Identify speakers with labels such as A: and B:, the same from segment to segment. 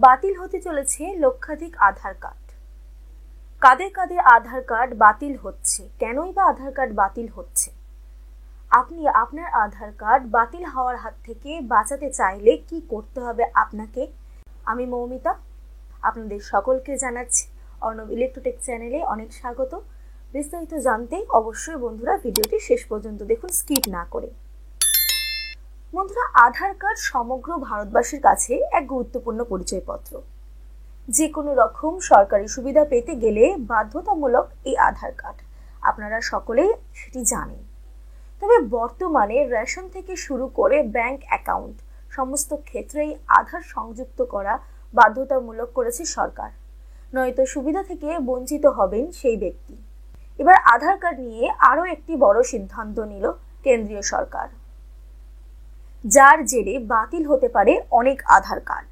A: বাতিল হতে চলেছে লক্ষাধিক আধার কার্ড। কাদের কাদের আধার কার্ড বাতিল হচ্ছে, কেনই বা আধার কার্ড বাতিল হচ্ছে? আপনি আপনার আধার কার্ড বাতিল হওয়ার হাত থেকে বাঁচাতে চাইলে কি করতে হবে আপনাকে? আমি মৌমিতা, আপনাদের সকলকে জানাচ্ছি অর্ণব ইলেকট্রোটেক চ্যানেলে অনেক স্বাগত। বিস্তারিত জানতে অবশ্যই বন্ধুরা ভিডিওটি শেষ পর্যন্ত দেখুন, স্কিপ না করে। বন্ধুরা, আধার কার্ড সমগ্র ভারতবাসীর কাছে এক গুরুত্বপূর্ণ পরিচয়পত্র। যে কোনো রকম সরকারি সুবিধা পেতে গেলে বাধ্যতামূলক এই আধার কার্ড, আপনারা সকলেই সেটি জানেন। তবে বর্তমানে রেশন থেকে শুরু করে ব্যাংক অ্যাকাউন্ট সমস্ত ক্ষেত্রেই আধার সংযুক্ত করা বাধ্যতামূলক করেছে সরকার, নয়তো সুবিধা থেকে বঞ্চিত হবেন সেই ব্যক্তি। এবার আধার কার্ড নিয়ে আরও একটি বড় সিদ্ধান্ত নিল কেন্দ্রীয় সরকার, যার জেরে বাতিল হতে পারে অনেক আধার কার্ড।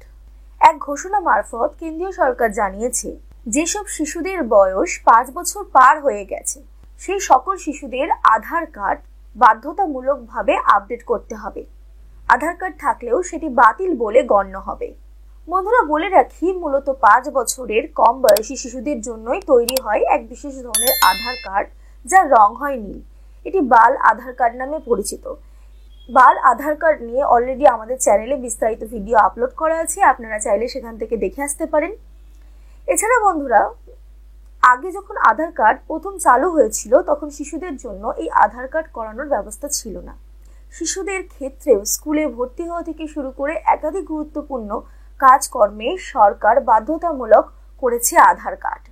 A: এক ঘোষণা মারফত কেন্দ্রীয় সরকার জানিয়েছে, যেসব শিশুদের বয়স 5 বছর পার হয়ে গেছে সেই সকল শিশুদের আধার কার্ড বাধ্যতামূলকভাবে আপডেট করতে হবে। আধার কার্ড থাকলেও সেটি বাতিল বলে গণ্য হবে। বন্ধুরা, বলে রাখি, মূলত 5 বছরের কম বয়সী শিশুদের জন্যই তৈরি হয় এক বিশেষ ধরনের আধার কার্ড, যার রং হয় নীল। এটি বাল আধার কার্ড নামে পরিচিত। বাল আধার কার্ড নিয়ে অলরেডি আমাদের চ্যানেলে বিস্তারিত ভিডিও আপলোড করা আছে, আপনারা চাইলে সেখান থেকে দেখে আসতে পারেন। এছাড়া বন্ধুরা, আগে যখন আধার কার্ড প্রথম চালু হয়েছিল তখন শিশুদের জন্য এই আধার কার্ড করানোর ব্যবস্থা ছিল না। শিশুদের ক্ষেত্রেও স্কুলে ভর্তি হওয়া থেকে শুরু করে একাধিক গুরুত্বপূর্ণ কাজকর্মে সরকার বাধ্যতামূলক করেছে আধার কার্ড।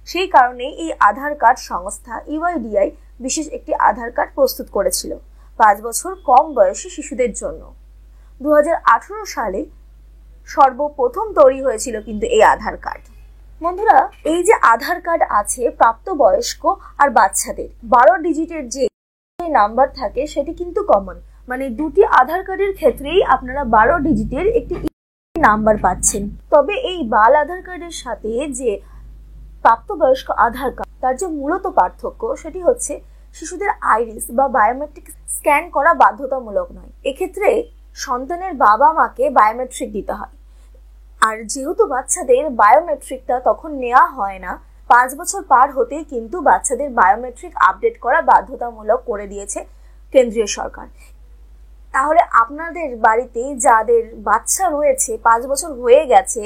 A: সেই কারণে এই আধার কার্ড সংস্থা ইউআইডিআই বিশেষ একটি আধার কার্ড প্রস্তুত করেছিল 5 বছর কম বয়সী শিশুদের জন্য। 2018 সালে সর্বপ্রথম তৈরি হয়েছিল কিন্তু এই আধার কার্ড। বন্ধুরা, এই যে আধার কার্ড আছে প্রাপ্তবয়স্ক আর বাচ্চাদের 12 ডিজিটের যে নাম্বার থাকে সেটি কিন্তু কমন, মানে দুটি আধার কার্ডের ক্ষেত্রেই আপনারা 12 ডিজিটের একটি নাম্বার পাচ্ছেন। তবে এই বাল আধার কার্ডের সাথে যে প্রাপ্তবয়স্ক আধার কার্ড, তার যে মূলত পার্থক্য সেটি হচ্ছে শিশুদের আইরিস বা বায়োমেট্রিক স্ক্যান করা বাধ্যতামূলক নয়। এক্ষেত্রে সন্তানের বাবা মাকে বায়োমেট্রিক দিতে হয়। আর যেহেতু বাচ্চাদের বায়োমেট্রিকটা তখন নেওয়া হয় না, 5 বছর পার হতেই কিন্তু বাচ্চাদের বায়োমেট্রিক আপডেট করা বাধ্যতামূলক করে দিয়েছে কেন্দ্রীয় সরকার। তাহলে আপনাদের বাড়িতে যাদের বাচ্চা রয়েছে 5 বছর হয়ে গেছে,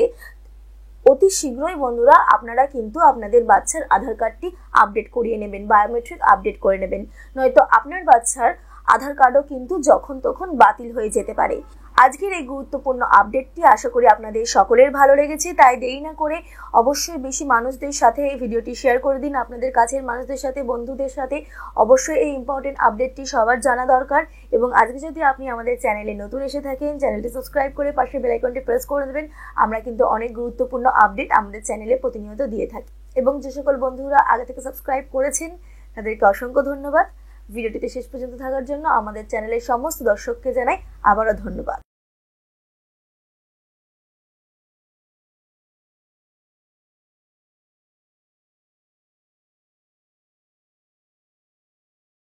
A: অতি শীঘ্রই বন্ধুরা আপনারা কিন্তু আপনাদের বাচ্চার আধার কার্ডটি আপডেট করিয়ে নেবেন, বায়োমেট্রিক আপডেট করে নেবেন, নয়তো আপনার বাচ্চার আধার কার্ডও কিন্তু যখন তখন বাতিল হয়ে যেতে পারে। আজকের এই গুরুত্বপূর্ণ আপডেটটি আশা করি আপনাদের সকলের ভালো লেগেছে, তাই দেরি না করে অবশ্যই বেশি মানুষদের সাথে এই ভিডিওটি শেয়ার করে দিন। আপনাদের কাছের মানুষদের সাথে, বন্ধুদের সাথে অবশ্যই এই ইম্পর্টেন্ট আপডেটটি সবার জানা দরকার। এবং আজকে যদি আপনি আমাদের চ্যানেলে নতুন এসে থাকেন, চ্যানেলটি সাবস্ক্রাইব করে পাশে বেল আইকনটি প্রেস করে দেবেন। আমরা কিন্তু অনেক গুরুত্বপূর্ণ আপডেট আমাদের চ্যানেলে প্রতিনিয়ত দিয়ে থাকি। এবং যে সকল বন্ধুরা আগে থেকে সাবস্ক্রাইব করেছেন তাদেরকে অসংখ্য ধন্যবাদ। ভিডিওটিতে শেষ পর্যন্ত থাকার জন্য আমাদের চ্যানেলের সমস্ত দর্শককে জানাই আবারও ধন্যবাদ।